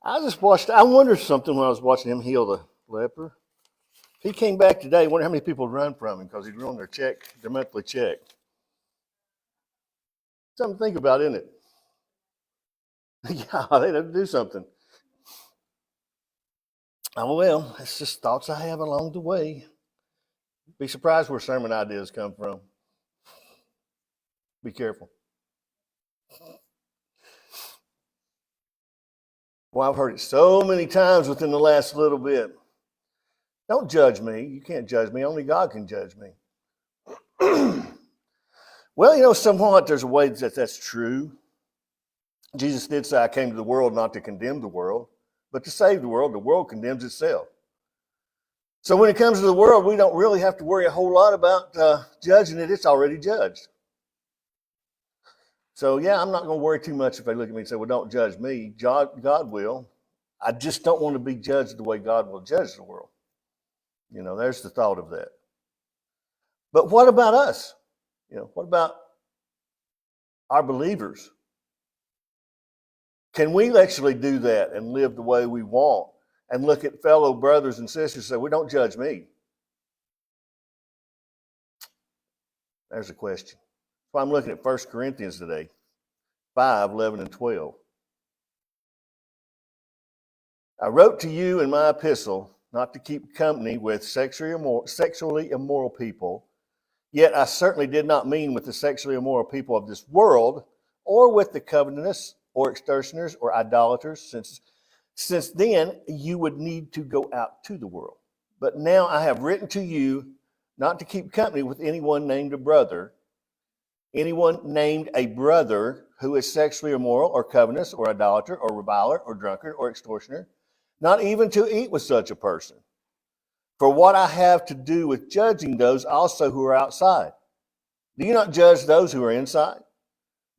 I wondered something when I was watching him heal the leper. He came back today. I wonder how many people run from him because he's doing their monthly check. Something to think about, isn't it? Yeah, they had to do something. Oh, well, it's just thoughts I have along the way. Be surprised where sermon ideas come from. Be careful. Well, I've heard it so many times within the last little bit. Don't judge me. You can't judge me. Only God can judge me. Well, somewhat there's a way that that's true. Jesus did say, I came to the world not to condemn the world, but to save the world. The world condemns itself. So when it comes to the world, we don't really have to worry a whole lot about judging it. It's already judged. So, yeah, I'm not going to worry too much if they look at me and say, well, don't judge me. God will. I just don't want to be judged the way God will judge the world. There's the thought of that. But what about us? What about our believers? Can we actually do that and live the way we want and look at fellow brothers and sisters and say, well, don't judge me? There's a question. So I'm looking at 1 Corinthians today, 5, 11, and 12. I wrote to you in my epistle not to keep company with sexually immoral people, yet I certainly did not mean with the sexually immoral people of this world, or with the covetous, or extortioners, or idolaters, since then you would need to go out to the world. But now I have written to you not to keep company with anyone named a brother who is sexually immoral, or covetous, or idolater, or reviler, or drunkard, or extortioner, not even to eat with such a person. For what I have to do with judging those also who are outside. Do you not judge those who are inside?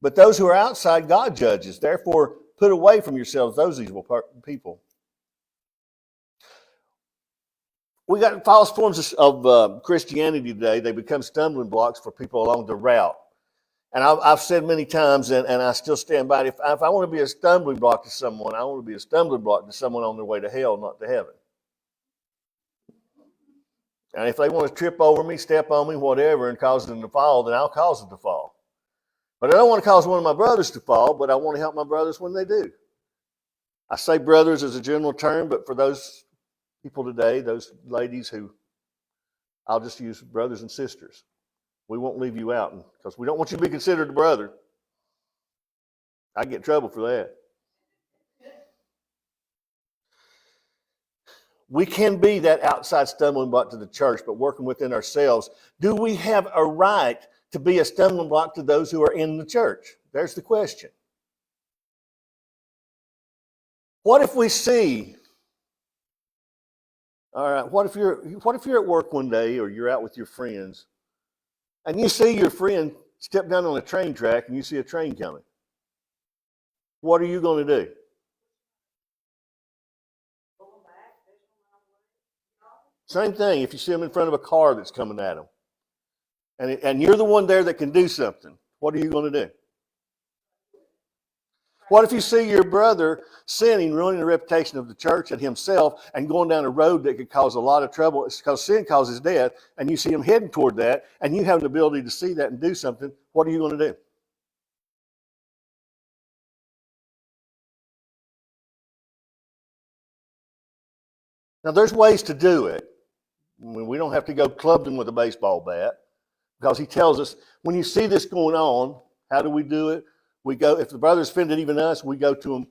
But those who are outside, God judges. Therefore, put away from yourselves those evil people. We got false forms of Christianity today. They become stumbling blocks for people along the route. And I've said many times, and I still stand by it, if I want to be a stumbling block to someone, I want to be a stumbling block to someone on their way to hell, not to heaven. And if they want to trip over me, step on me, whatever, and cause them to fall, then I'll cause them to fall. But I don't want to cause one of my brothers to fall, but I want to help my brothers when they do. I say brothers as a general term, but for those people today, those ladies who, I'll just use brothers and sisters. We won't leave you out because we don't want you to be considered a brother. I get in trouble for that. We can be that outside stumbling block to the church, but working within ourselves. Do we have a right to be a stumbling block to those who are in the church? There's the question. What if we see, all right, what if you're at work one day or you're out with your friends and you see your friend step down on a train track and you see a train coming? What are you going to do? Same thing if you see them in front of a car that's coming at them. And you're the one there that can do something. What are you going to do? What if you see your brother sinning, ruining the reputation of the church and himself, and going down a road that could cause a lot of trouble? It's because sin causes death, and you see him heading toward that, and you have the ability to see that and do something. What are you going to do? Now, there's ways to do it. We don't have to go club them with a baseball bat, because he tells us, when you see this going on, how do we do it? We go, if the brother's offended even us, we go to them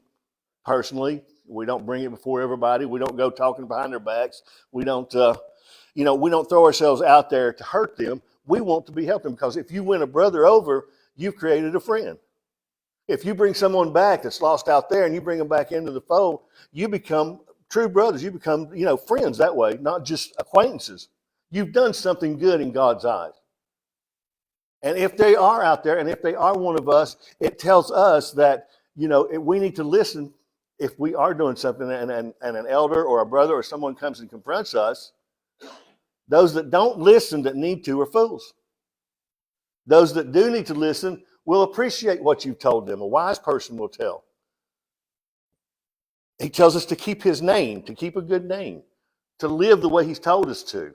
personally. We don't bring it before everybody. We don't go talking behind their backs. We don't, we don't throw ourselves out there to hurt them. We want to be helping them, because if you win a brother over, you've created a friend. If you bring someone back that's lost out there and you bring them back into the fold, you become true brothers. You become, friends that way, not just acquaintances. You've done something good in God's eyes. And if they are out there, and if they are one of us, it tells us that, we need to listen if we are doing something and an elder or a brother or someone comes and confronts us. Those that don't listen that need to are fools. Those that do need to listen will appreciate what you've told them. A wise person will tell. He tells us to keep his name, to keep a good name, to live the way he's told us to.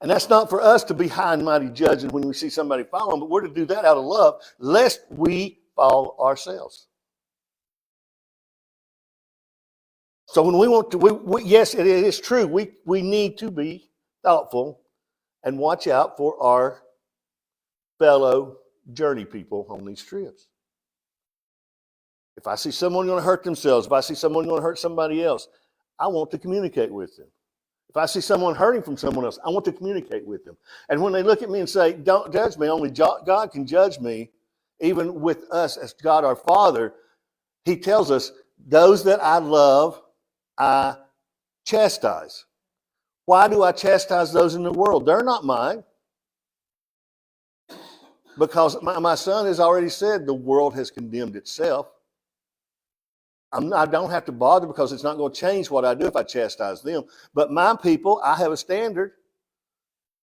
And that's not for us to be high and mighty judging when we see somebody falling, but we're to do that out of love, lest we fall ourselves. So when we want to, yes, it is true. We need to be thoughtful and watch out for our fellow journey people on these trips. If I see someone going to hurt themselves, if I see someone going to hurt somebody else, I want to communicate with them. If I see someone hurting from someone else, I want to communicate with them. And when they look at me and say, don't judge me, only God can judge me, even with us as God our Father, he tells us, those that I love, I chastise. Why do I chastise those in the world? They're not mine. Because my son has already said the world has condemned itself. I don't have to bother because it's not going to change what I do if I chastise them. But my people, I have a standard.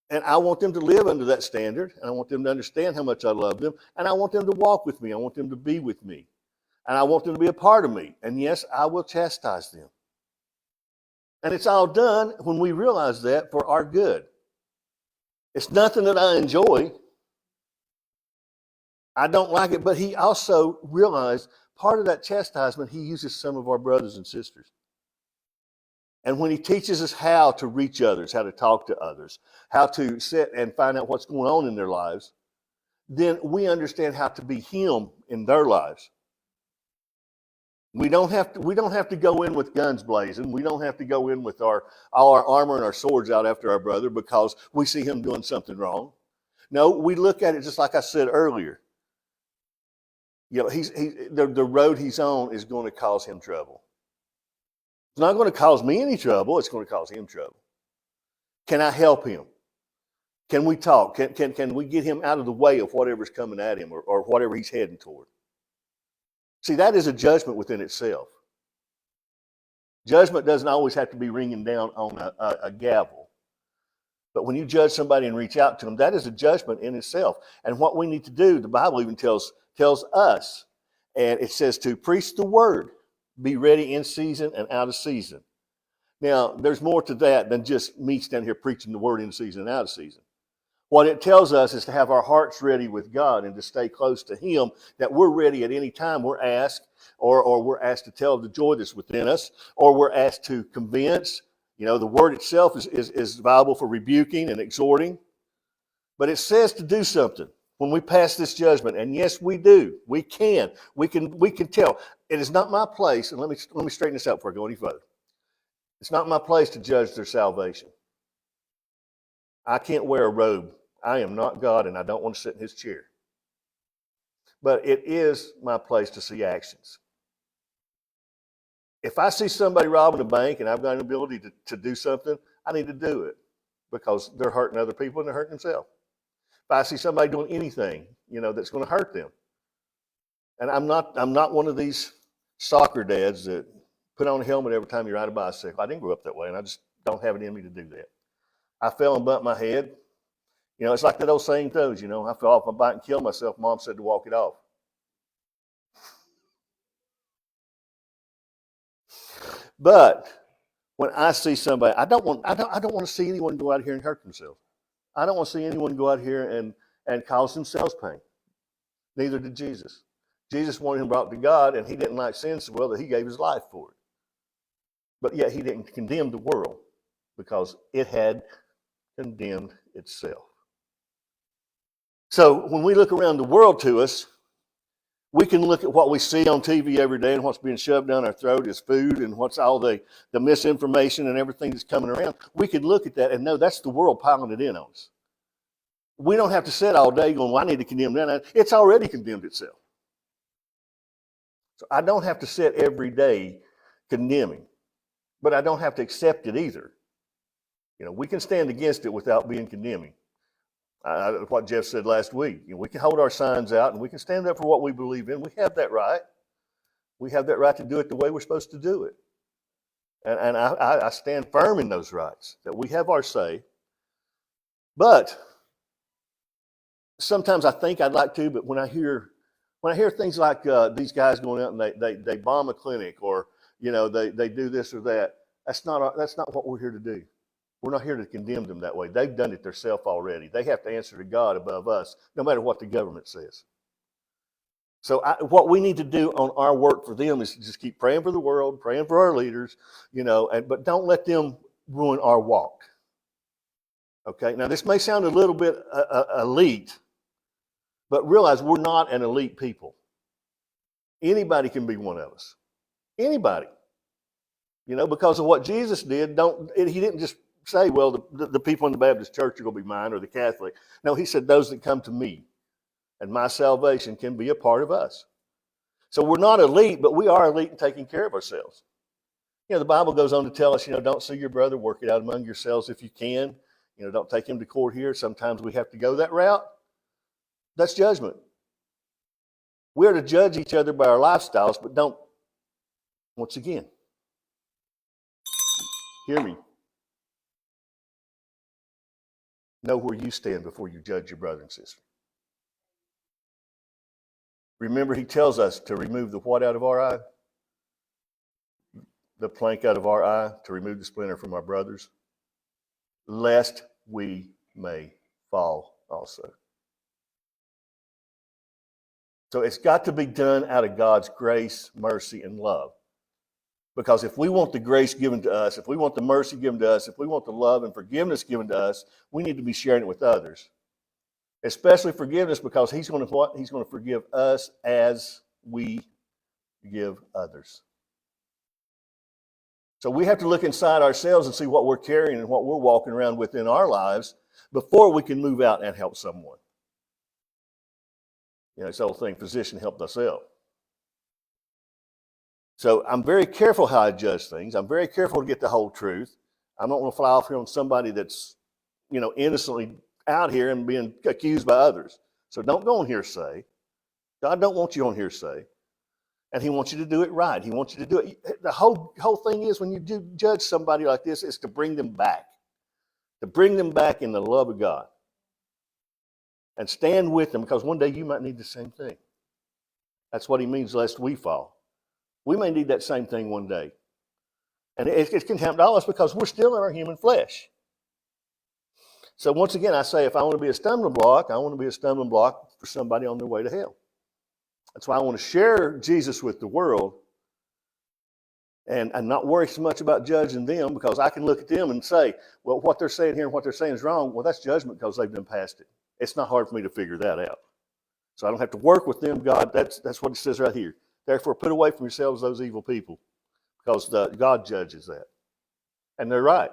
And I want them to live under that standard. And I want them to understand how much I love them. And I want them to walk with me. I want them to be with me. And I want them to be a part of me. And yes, I will chastise them. And it's all done when we realize that for our good. It's nothing that I enjoy. I don't like it, but he also realized part of that chastisement, he uses some of our brothers and sisters. And when he teaches us how to reach others, how to talk to others, how to sit and find out what's going on in their lives, then we understand how to be him in their lives. We don't have to go in with guns blazing. We don't have to go in with all our armor and our swords out after our brother because we see him doing something wrong. No, we look at it just like I said earlier. You know, the road he's on is going to cause him trouble. It's not going to cause me any trouble. It's going to cause him trouble. Can I help him? Can we talk? Can we get him out of the way of whatever's coming at him or whatever he's heading toward? See, that is a judgment within itself. Judgment doesn't always have to be ringing down on a gavel. But when you judge somebody and reach out to them, that is a judgment in itself. And what we need to do, the Bible even tells us, and it says to preach the word, be ready in season and out of season. Now, there's more to that than just me standing here preaching the word in season and out of season. What it tells us is to have our hearts ready with God and to stay close to him, that we're ready at any time we're asked, or we're asked to tell the joy that's within us, or we're asked to convince. You know, the word itself is valuable for rebuking and exhorting, but it says to do something when we pass this judgment. And yes, we do. We can tell. It is not my place, and let me straighten this out before I go any further. It's not my place to judge their salvation. I can't wear a robe. I am not God, and I don't want to sit in his chair. But it is my place to see actions. If I see somebody robbing a bank and I've got an ability to do something, I need to do it because they're hurting other people and they're hurting themselves. If I see somebody doing anything, that's going to hurt them. And I'm not one of these soccer dads that put on a helmet every time you ride a bicycle. I didn't grow up that way, and I just don't have it in me to do that. I fell and bumped my head. It's like that old saying goes, I fell off my bike and killed myself. Mom said to walk it off. But when I see somebody, I don't want to see anyone go out here and hurt themselves. I don't want to see anyone go out here and cause themselves pain. Neither did Jesus. Jesus wanted him brought to God, and he didn't like sin so well that he gave his life for it. But yet he didn't condemn the world because it had condemned itself. So when we look around the world to us, we can look at what we see on TV every day and what's being shoved down our throat as food and what's all the misinformation and everything that's coming around. We could look at that and know that's the world piling it in on us. We don't have to sit all day going, well, I need to condemn that. It's already condemned itself. So I don't have to sit every day condemning, but I don't have to accept it either. We can stand against it without being condemning. What Jeff said last week, we can hold our signs out and we can stand up for what we believe in. We have that right. We have that right to do it the way we're supposed to do it. And I stand firm in those rights, that we have our say. But sometimes I think I'd like to, but when I hear When I hear things like these guys going out and they bomb a clinic, or they do this or that, that's not what we're here to do. We're not here to condemn them that way. They've done it themselves already. They have to answer to God above us, no matter what the government says. So what we need to do on our work for them is just keep praying for the world, praying for our leaders, but don't let them ruin our walk. Okay. Now this may sound a little bit elite, but realize we're not an elite people. Anybody can be one of us. Anybody. Because of what Jesus did. He didn't just say, well, the people in the Baptist church are going to be mine, or the Catholic. No, he said those that come to me, and my salvation can be a part of us. So we're not elite, but we are elite in taking care of ourselves. The Bible goes on to tell us, don't sue your brother, work it out among yourselves if you can. Don't take him to court here. Sometimes we have to go that route. That's judgment. We are to judge each other by our lifestyles, but don't, once again, hear me. Know where you stand before you judge your brother and sister. Remember, he tells us to remove the what out of our eye? The plank out of our eye, to remove the splinter from our brothers, lest we may fall also. So it's got to be done out of God's grace, mercy, and love. Because if we want the grace given to us, if we want the mercy given to us, if we want the love and forgiveness given to us, we need to be sharing it with others. Especially forgiveness, because he's going to what? He's going to forgive us as we forgive others. So we have to look inside ourselves and see what we're carrying and what we're walking around with in our lives before we can move out and help someone. It's the old thing, physician help thyself. So I'm very careful how I judge things. I'm very careful to get the whole truth. I don't want to fly off here on somebody that's, innocently out here and being accused by others. So don't go on hearsay. God don't want you on hearsay. And he wants you to do it right. He wants you to do it. The whole thing is, when you do judge somebody like this, is to bring them back. To bring them back in the love of God. And stand with them, because one day you might need the same thing. That's what he means, lest we fall. We may need that same thing one day. And it can happen to all of us because we're still in our human flesh. So once again, I say, if I want to be a stumbling block, I want to be a stumbling block for somebody on their way to hell. That's why I want to share Jesus with the world and not worry so much about judging them, because I can look at them and say, well, what they're saying here and what they're saying is wrong. Well, that's judgment because they've been past it. It's not hard for me to figure that out. So I don't have to work with them. God, that's what it says right here. Therefore, put away from yourselves those evil people, because God judges that. And they're right.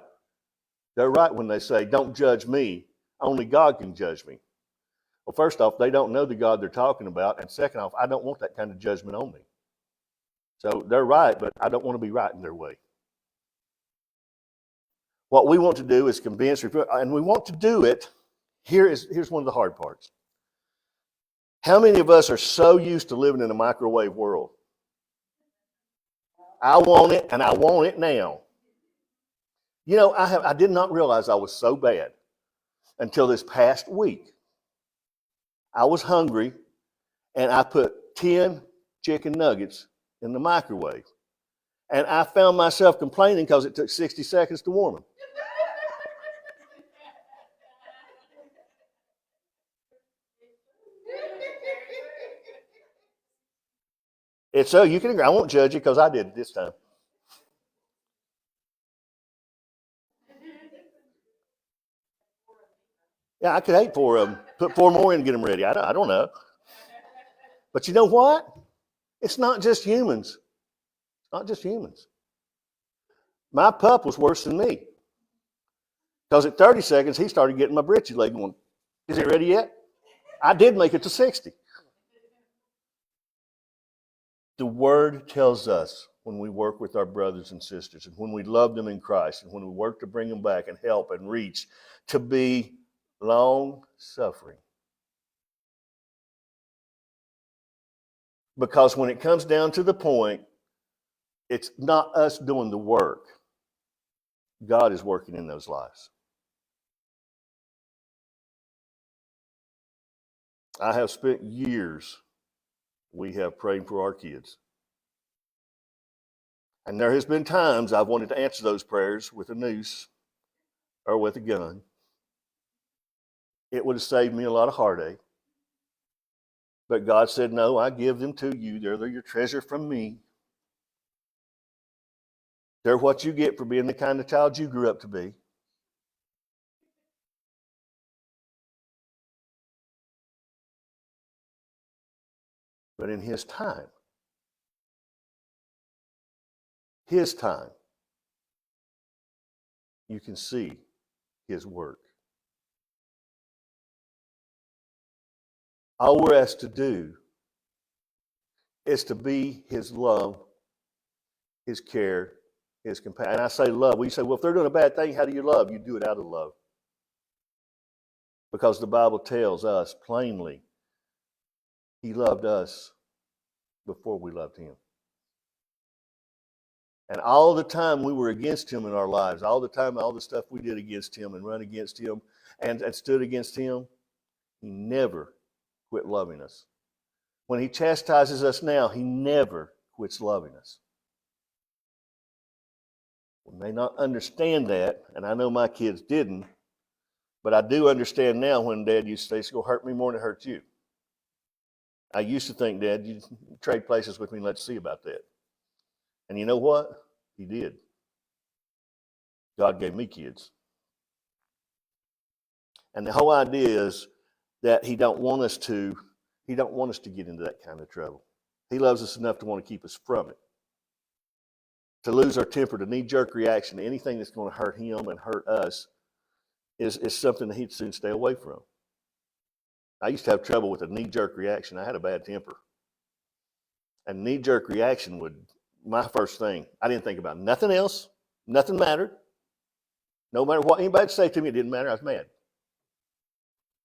They're right when they say, don't judge me. Only God can judge me. Well, first off, they don't know the God they're talking about. And second off, I don't want that kind of judgment on me. So they're right, but I don't want to be right in their way. What we want to do is convince, and we want to do it. Here's one of the hard parts. How many of us are so used to living in a microwave world? I want it, and I want it now. I did not realize I was so bad until this past week. I was hungry, and I put 10 chicken nuggets in the microwave. And I found myself complaining because it took 60 seconds to warm them. It's so you can agree. I won't judge you because I did it this time. Yeah, I could hate 4 of them. Put 4 more in and get them ready. I don't know. But you know what? It's not just humans. It's not just humans. My pup was worse than me. Because at 30 seconds, he started getting my britches leg going, is it ready yet? I did make it to 60. The Word tells us, when we work with our brothers and sisters, and when we love them in Christ, and when we work to bring them back and help and reach, to be long-suffering. Because when it comes down to the point, it's not us doing the work. God is working in those lives. I have spent years we have prayed for our kids. And there has been times I've wanted to answer those prayers with a noose or with a gun. It would have saved me a lot of heartache. But God said, no, I give them to you. They're your treasure from me. They're what you get for being the kind of child you grew up to be. But in His time, you can see His work. All we're asked to do is to be His love, His care, His compassion. And I say love. We say, well, if they're doing a bad thing, how do you love? You do it out of love. Because the Bible tells us plainly, He loved us before we loved Him. And all the time we were against Him in our lives, all the time, all the stuff we did against Him and run against Him and stood against Him, He never quit loving us. When He chastises us now, He never quits loving us. We may not understand that, and I know my kids didn't, but I do understand now when Dad used to say, it's going to hurt me more than it hurts you. I used to think, Dad, you trade places with me, let's see about that. And you know what? He did. God gave me kids. And the whole idea is that He don't want us to get into that kind of trouble. He loves us enough to want to keep us from it. To lose our temper, to knee-jerk reaction to anything that's going to hurt Him and hurt us is something that He'd soon stay away from. I used to have trouble with a knee-jerk reaction. I had a bad temper. And knee-jerk reaction my first thing, I didn't think about nothing else. Nothing mattered. No matter what anybody say to me, it didn't matter. I was mad.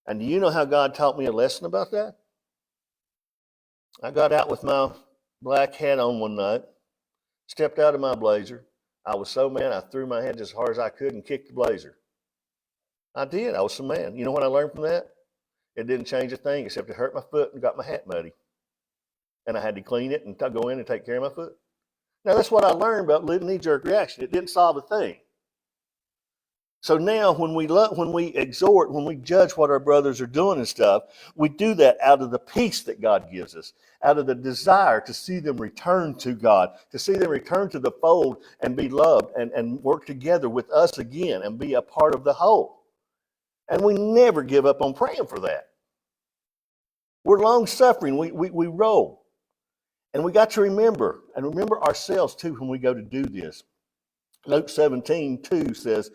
And do you know how God taught me a lesson about that? I got out with my black hat on one night, stepped out of my blazer. I was so mad, I threw my head as hard as I could and kicked the blazer. I did. I was so mad. You know what I learned from that? It didn't change a thing except it hurt my foot and got my hat muddy. And I had to clean it and go in and take care of my foot. Now, that's what I learned about knee-jerk reaction. It didn't solve a thing. So now when we exhort, when we judge what our brothers are doing and stuff, we do that out of the peace that God gives us, out of the desire to see them return to God, to see them return to the fold and be loved and work together with us again and be a part of the whole. And we never give up on praying for that. We're long-suffering. We roll. And we got to remember ourselves too when we go to do this. Luke 17:2 says,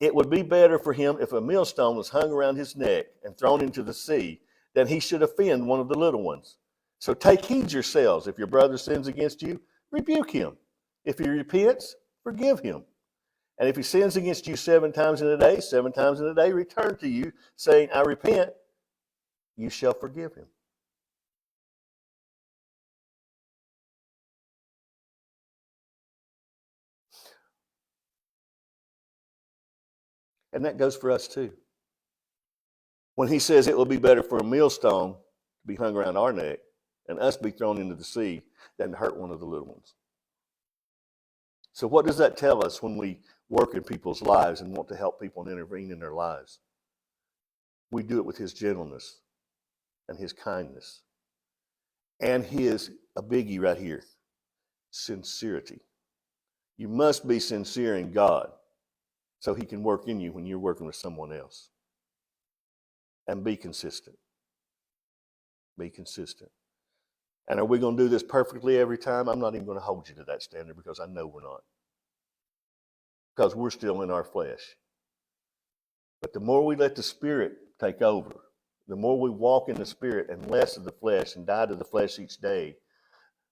it would be better for him if a millstone was hung around his neck and thrown into the sea than he should offend one of the little ones. So take heed yourselves. If your brother sins against you, rebuke him. If he repents, forgive him. And if he sins against you 7 times in a day, 7 times in a day, return to you, saying, I repent, you shall forgive him. And that goes for us too. When he says it will be better for a millstone to be hung around our neck and us be thrown into the sea than to hurt one of the little ones. So what does that tell us when we work in people's lives and want to help people and intervene in their lives? We do it with His gentleness and His kindness and a biggie right here, sincerity. You must be sincere in God so He can work in you when you're working with someone else. And be consistent. Be consistent. And are we going to do this perfectly every time? I'm not even going to hold you to that standard because I know we're not. Because we're still in our flesh. But the more we let the Spirit take over, the more we walk in the Spirit and less of the flesh and die to the flesh each day,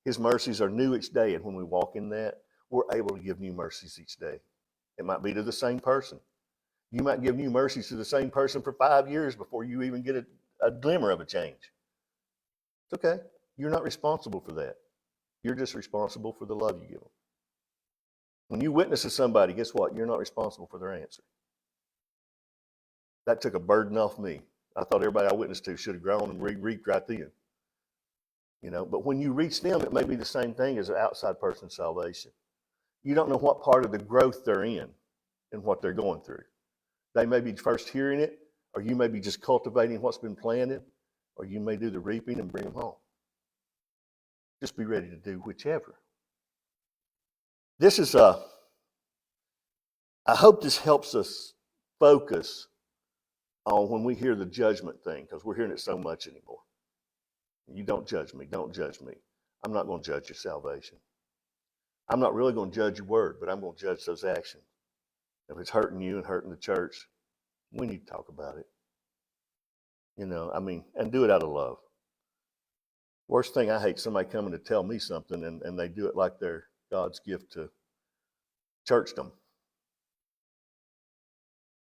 His mercies are new each day. And when we walk in that, we're able to give new mercies each day. It might be to the same person. You might give new mercies to the same person for 5 years before you even get a glimmer of a change. It's okay. You're not responsible for that. You're just responsible for the love you give them. When you witness to somebody, guess what? You're not responsible for their answer. That took a burden off me. I thought everybody I witnessed to should have grown and reaped right then. But when you reach them, it may be the same thing as an outside person's salvation. You don't know what part of the growth they're in and what they're going through. They may be first hearing it, or you may be just cultivating what's been planted, or you may do the reaping and bring them home. Just be ready to do whichever. I hope this helps us focus on when we hear the judgment thing, because we're hearing it so much anymore. You don't judge me. Don't judge me. I'm not going to judge your salvation. I'm not really going to judge your word, but I'm going to judge those actions. If it's hurting you and hurting the church, we need to talk about it. And do it out of love. Worst thing I hate, somebody coming to tell me something and they do it like they're God's gift to churchdom.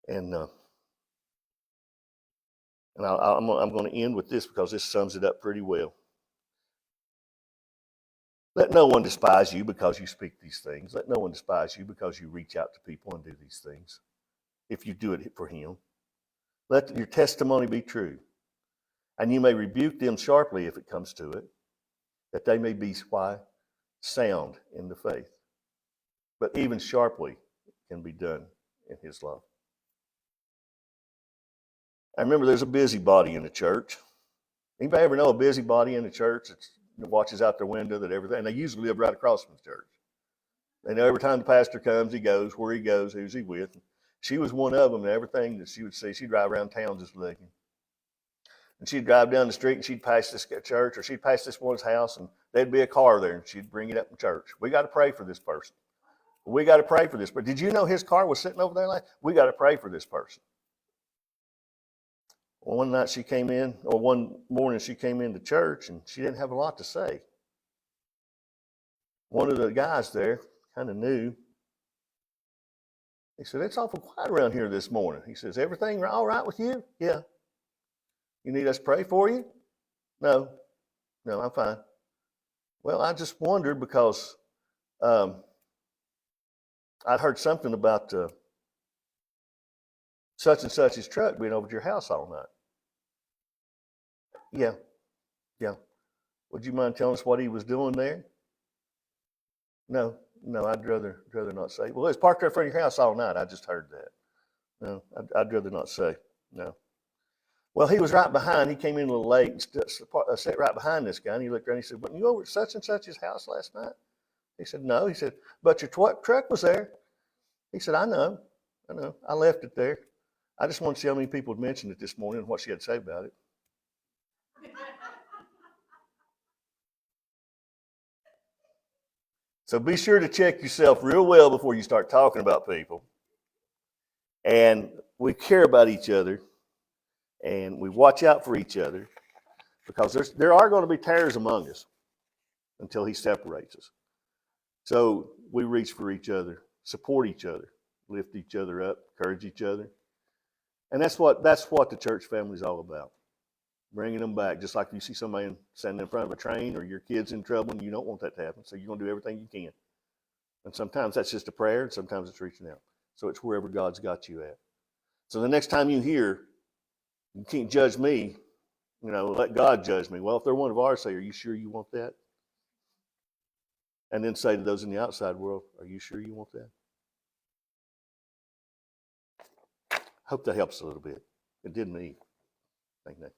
And I'm going to end with this because this sums it up pretty well. Let no one despise you because you speak these things. Let no one despise you because you reach out to people and do these things. If you do it for him, let your testimony be true. And you may rebuke them sharply if it comes to it, that they may be sound in the faith. But even sharply can be done in his love. I remember there's a busybody in the church. Anybody ever know a busybody in the church that watches out their window, that everything? And they usually live right across from the church. They know every time the pastor comes, he goes, where he goes, who's he with. She was one of them, and everything that she would see, she'd drive around town just looking. And she'd drive down the street, and she'd pass this church, or she'd pass this one's house, and there'd be a car there, and she'd bring it up in church. We got to pray for this person. We got to pray for this. But did you know his car was sitting over there? We got to pray for this person. Well, one night she came in, or one morning she came into church, and she didn't have a lot to say. One of the guys there kind of knew. He said, "It's awful quiet around here this morning." He says, "Everything all right with you?" "Yeah." "You need us to pray for you?" No, I'm fine." "Well, I just wondered because I'd heard something about such and such's truck being over at your house all night." Yeah. "Would you mind telling us what he was doing there?" No, I'd rather not say. "Well, it's parked right in front of your house all night. I just heard that." No, I'd rather not say. No. "Well, he was right behind. He came in a little late and sat right behind this guy. And he looked around and he said, 'Weren't you over at such and such's house last night?' He said, 'No.' He said, 'But your truck was there.' He said, I know. I left it there. I just wanted to see how many people had mentioned it this morning and what she had to say about it." So be sure to check yourself real well before you start talking about people. And we care about each other, and we watch out for each other, because there are going to be tares among us until he separates us. So we reach for each other, support each other, lift each other up, encourage each other. And that's what the church family is all about. Bringing them back. Just like you see somebody standing in front of a train, or your kid's in trouble, and you don't want that to happen. So you're going to do everything you can. And sometimes that's just a prayer, and sometimes it's reaching out. So it's wherever God's got you at. So the next time you hear, "You can't judge me," let God judge me. Well, if they're one of ours, say, "Are you sure you want that?" And then say to those in the outside world, "Are you sure you want that?" Hope that helps a little bit. It did me. Thank you.